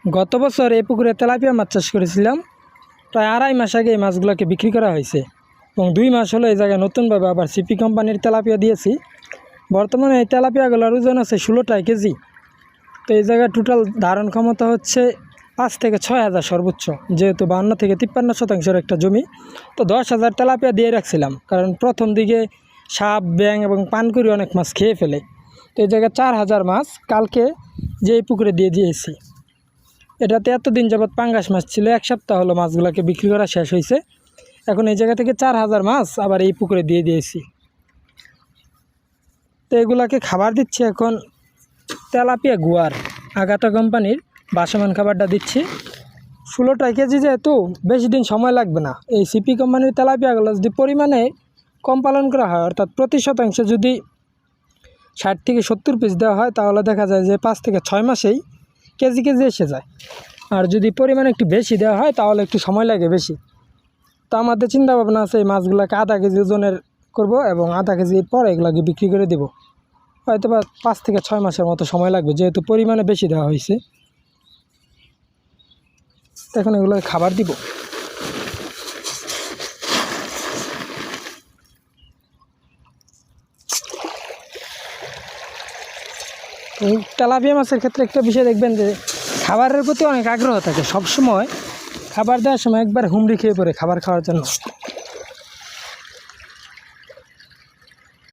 গত বছর এই পুকুরে তেলাপিয়া মাছ চাষ করেছিলাম। প্রায় 2.5 মাস আগে এই মাছগুলোকে বিক্রি করা হয়েছে এবং 2 মাস হলো এই জায়গায় নতুনভাবে আবার সিপি কোম্পানির তেলাপিয়া দিয়েছি। বর্তমানে এই তেলাপিয়াগুলোর ওজন আছে 16 কেজি। তো এই জায়গায় টোটাল ধারণ ক্ষমতা হচ্ছে 5 থেকে 6 হাজার সর্বোচ্চ, যেহেতু 52 থেকে 53% একটা জমি। তো 10,000 তেলাপিয়া দিয়ে রাখছিলাম, কারণ প্রথম দিকে সাপ, ব্যাং এবং পানকুড়ি অনেক মাছ খেয়ে ফেলে। তো এই জায়গায় 4,000 মাছ কালকে যে এই পুকুরে দিয়ে দিয়েছি। এটাতে এতদিন যাবৎ পাঙ্গাস মাছ ছিল, 1 সপ্তাহ হলো মাছগুলোকে বিক্রি করা শেষ হয়েছে। এখন এই জায়গা থেকে 4,000 মাছ আবার এই পুকুরে দিয়ে দিয়েছি। তো এগুলাকে খাবার দিচ্ছি এখন তেলাপিয়া গুয়ার, আগাতা কোম্পানির বাসমান খাবারটা দিচ্ছি। 16 কেজি, যেহেতু বেশি দিন সময় লাগবে না। এই সিপি কোম্পানির তেলাপিয়াগুলো যদি পরিমাণে কম পালন করা হয়, অর্থাৎ প্রতি শতাংশে যদি 60 থেকে 70 পিস দেওয়া হয়, তাহলে দেখা যায় যে 5 থেকে 6 মাসেই কেজি কেজি এসে যায়। আর যদি পরিমাণে একটু বেশি দেওয়া হয় তাহলে একটু সময় লাগে বেশি। তো আমাদের চিন্তা ভাবনা আছে এই মাছগুলোকে আধা কেজি ওজনের করব এবং আধা কেজি পরে এগুলোকে বিক্রি করে দেব। হয়তো বা 5 থেকে 6 মাসের মতো সময় লাগবে, যেহেতু পরিমাণে বেশি দেওয়া হয়েছে। এখন এগুলোকে খাবার দিব। তেলাপিয়া মাছের ক্ষেত্রে একটা বিষয় দেখবেন যে খাবারের প্রতি অনেক আগ্রহ থাকে। সবসময় খাবার দেওয়ার সময় একবার হুমড়ি খেয়ে পড়ে খাবার খাওয়ার জন্য।